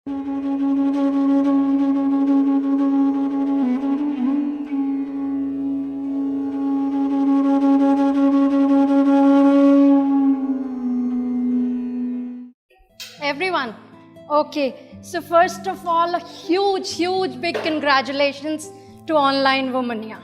Everyone. Okay, so first of all, a huge big congratulations to Online Womania.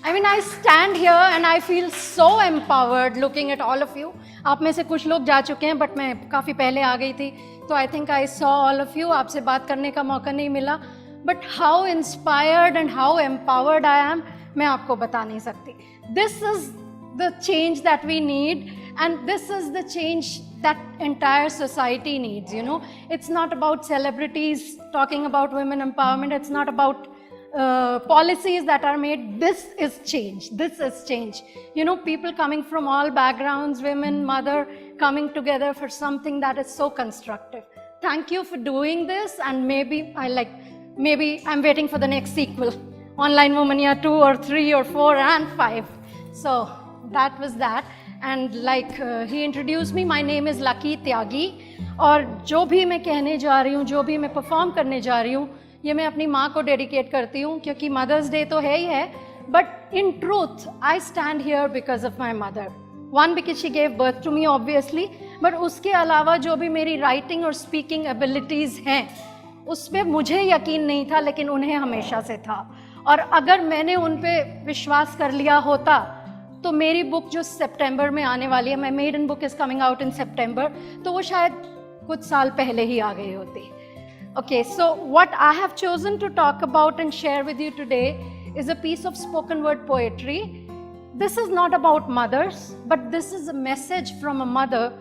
I mean, I stand here and I feel so empowered looking at all of you. आप में से कुछ लोग जा चुके हैं, but मैं काफ़ी पहले आ गई थी, तो I think I saw all of you. आपसे बात करने का मौका नहीं मिला, but how inspired and how empowered I am, मैं आपको बता नहीं सकती. This is the change that we need, and this is the change that entire society needs. You know, it's not about celebrities talking about women empowerment. It's not about policies that are made. This is change. This is change. You know, people coming from all backgrounds, women, mother, coming together for something that is so constructive. Thank you for doing this, and maybe I'm waiting for the next sequel, Online Womania 2 or 3 or 4 and 5. So that was that. And like he introduced me, my name is Lucky Tyagi. और जो भी मैं कहने जा रही हूँ, जो भी मैं परफॉर्म करने जा रही हूँ, ये मैं अपनी माँ को डेडिकेट करती हूँ, क्योंकि मदर्स डे तो है ही है, but in truth I stand here because of my mother. One, because she gave birth to me obviously, but उसके अलावा जो भी मेरी राइटिंग और स्पीकिंग एबिलिटीज़ हैं, उस पर मुझे यकीन नहीं था, लेकिन उन्हें हमेशा से था. और अगर मैंने उन पर विश्वास कर लिया होता, तो मेरी बुक जो सितंबर में आने वाली है, my maiden book is coming out in September, तो वो शायद कुछ साल पहले ही आ गई होती. Okay, so what I have chosen to talk about and share with you today is a piece of spoken word poetry. This is not about mothers, but this is a message from a mother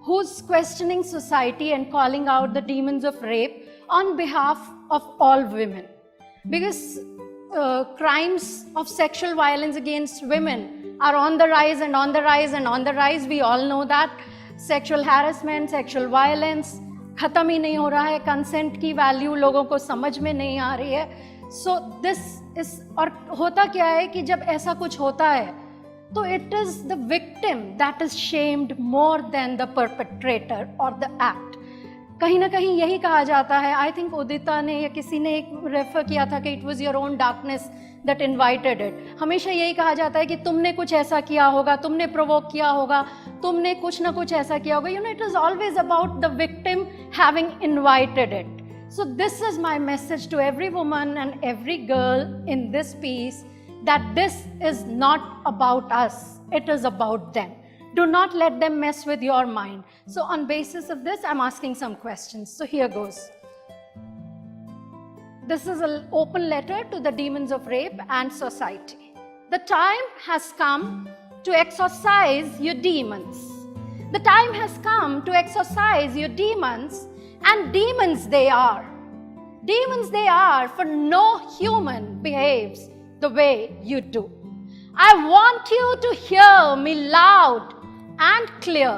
who's questioning society and calling out the demons of rape on behalf of all women. Because crimes of sexual violence against women are on the rise and on the rise and on the rise. We all know that. Sexual harassment, sexual violence, खत्म ही नहीं हो रहा है. Consent की value लोगों को समझ में नहीं आ रही है. सो दिस इज, और होता क्या है कि जब ऐसा कुछ होता है, तो it is the victim that is shamed more than the perpetrator और द एक्ट. कहीं ना कहीं यही कहा जाता है. आई थिंक उदिता ने या किसी ने एक रेफर किया था कि it was your own darkness that invited it. हमेशा यही कहा जाता है कि तुमने कुछ ऐसा किया होगा, तुमने प्रोवोक किया होगा, तुमने कुछ ना कुछ ऐसा किया होगा. You know, it is always about the victim having invited it. So this is my message to every woman and every girl in this piece, that this is not about us, it is about them. Do not let them mess with your mind. So on basis of this, I'm asking some questions. So here goes. This is an open letter to the demons of rape and society. The time has come to exorcise your demons. The time has come to exorcise your demons, and demons they are. Demons they are, for no human behaves the way you do. I want you to hear me loud and clear,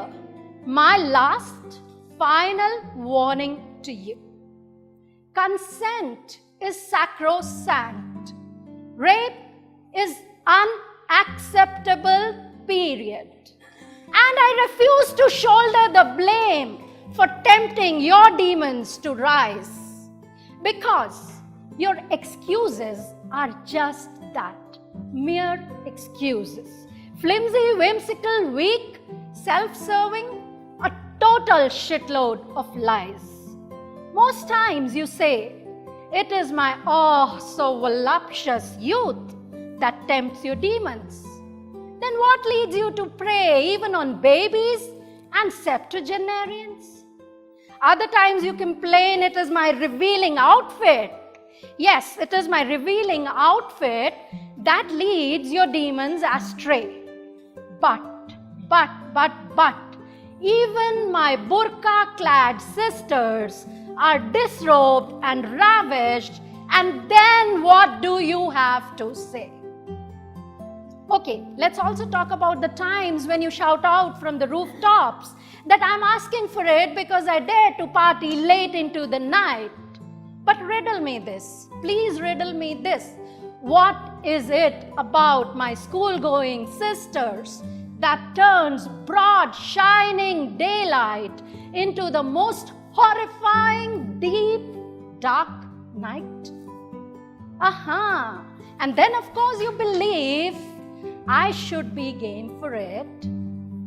my last final warning to you. Consent is sacrosanct. Rape is unacceptable, period. And I refuse to shoulder the blame for tempting your demons to rise, because your excuses are just that, mere excuses. Flimsy, whimsical, weak, self-serving, a total shitload of lies. Most times you say, it is my oh so voluptuous youth that tempts your demons. Then what leads you to prey even on babies and septuagenarians? Other times you complain, it is my revealing outfit. Yes, it is my revealing outfit that leads your demons astray. But, even my burqa-clad sisters are disrobed and ravished, and then what do you have to say? Okay, let's also talk about the times when you shout out from the rooftops that I'm asking for it because I dare to party late into the night. But riddle me this, please riddle me this. What is it about my school-going sisters that turns broad, shining daylight into the most horrifying, deep dark night? Aha! And then of course you believe I should be game for it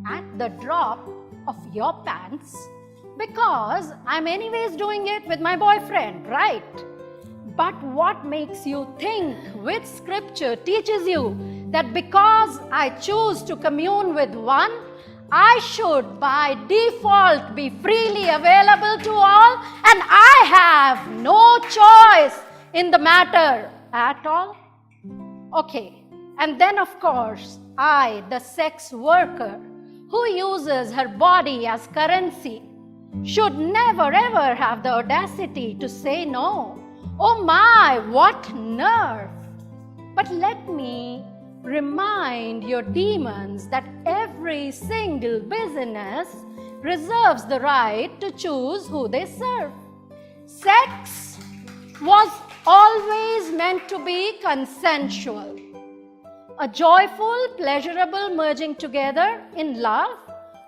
at the drop of your pants because I'm anyways doing it with my boyfriend, right? But what makes you think which scripture teaches you that because I choose to commune with one, I should by default be freely available to all and I have no choice in the matter at all? Okay, and then of course, I, the sex worker who uses her body as currency, should never ever have the audacity to say no. Oh my, what nerve! But let me remind your demons that every single business reserves the right to choose who they serve. Sex was always meant to be consensual. A joyful, pleasurable merging together in love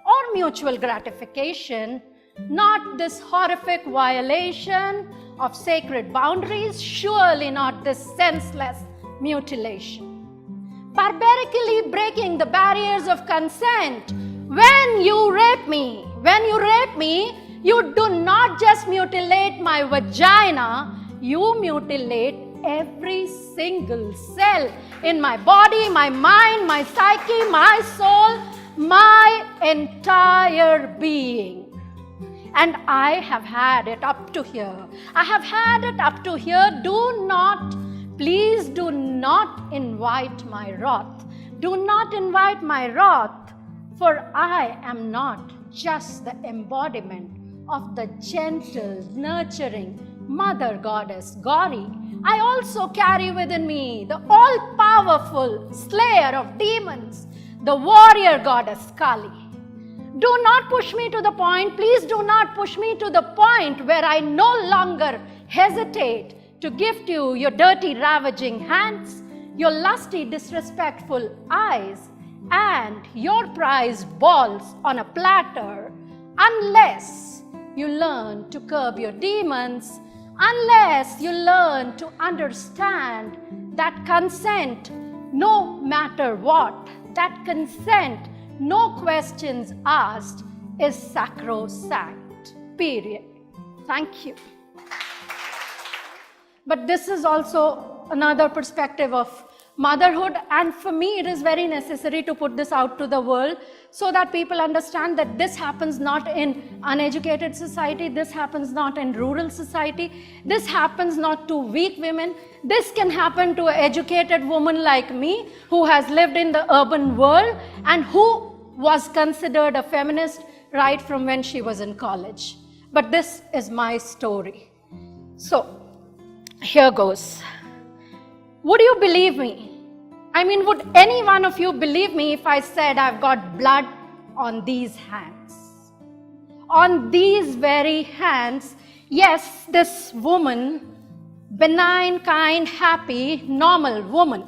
or mutual gratification, not this horrific violation of sacred boundaries, surely not this senseless mutilation. Barbarically breaking the barriers of consent. When you rape me, you do not just mutilate my vagina, you mutilate every single cell in my body, my mind, my psyche, my soul, my entire being. And I have had it up to here. I have had it up to here. Please do not invite my wrath. Do not invite my wrath, for I am not just the embodiment of the gentle, nurturing Mother Goddess Gauri. I also carry within me the all-powerful slayer of demons, the warrior goddess Kali. Do not push me to the point, please do not push me to the point where I no longer hesitate to gift you your dirty, ravaging hands, your lusty, disrespectful eyes, and your prized balls on a platter, unless you learn to curb your demons, unless you learn to understand that consent, no matter what, that consent, no questions asked, is sacrosanct. Period. Thank you. But this is also another perspective of motherhood, and for me it is very necessary to put this out to the world so that people understand that this happens not in uneducated society, this happens not in rural society, this happens not to weak women, this can happen to an educated woman like me who has lived in the urban world and who was considered a feminist right from when she was in college. But this is my story. So, here goes. Would you believe me? I mean, would any one of you believe me if I said I've got blood on these hands? On these very hands, yes, this woman, benign, kind, happy, normal woman.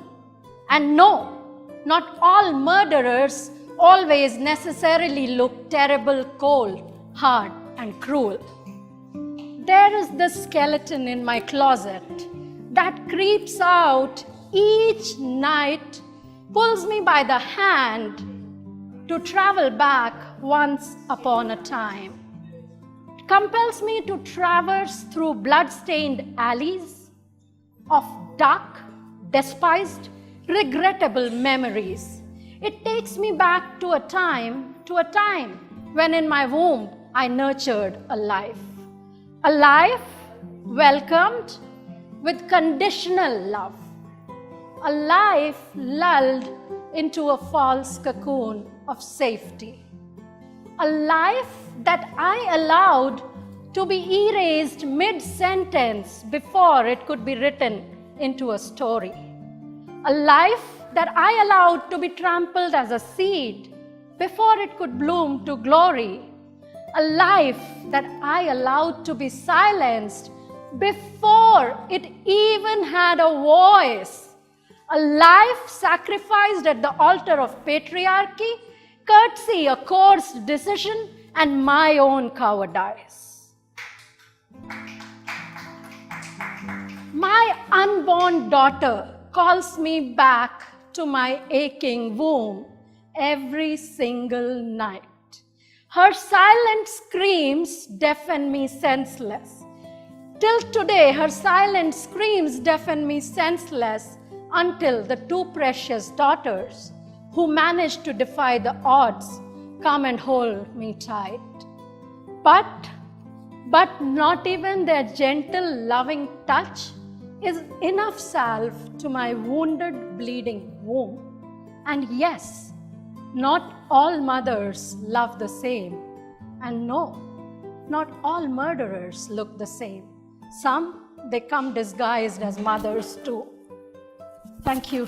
And no, not all murderers always necessarily look terrible, cold, hard, and cruel. There is this skeleton in my closet that creeps out each night, pulls me by the hand to travel back once upon a time. It compels me to traverse through blood-stained alleys of dark, despised, regrettable memories. It takes me back to a time when in my womb I nurtured a life. A life welcomed with conditional love. A life lulled into a false cocoon of safety. A life that I allowed to be erased mid-sentence before it could be written into a story. A life that I allowed to be trampled as a seed before it could bloom to glory. A life that I allowed to be silenced before it even had a voice. A life sacrificed at the altar of patriarchy, courtesy, a coerced decision, and my own cowardice. My unborn daughter calls me back to my aching womb every single night. Her silent screams deafen me senseless. Till today, her silent screams deafen me senseless until the two precious daughters who managed to defy the odds come and hold me tight. But not even their gentle, loving touch is enough salve to my wounded, bleeding womb. And yes, not all mothers love the same. And no, not all murderers look the same. Some, they come disguised as mothers too. Thank you.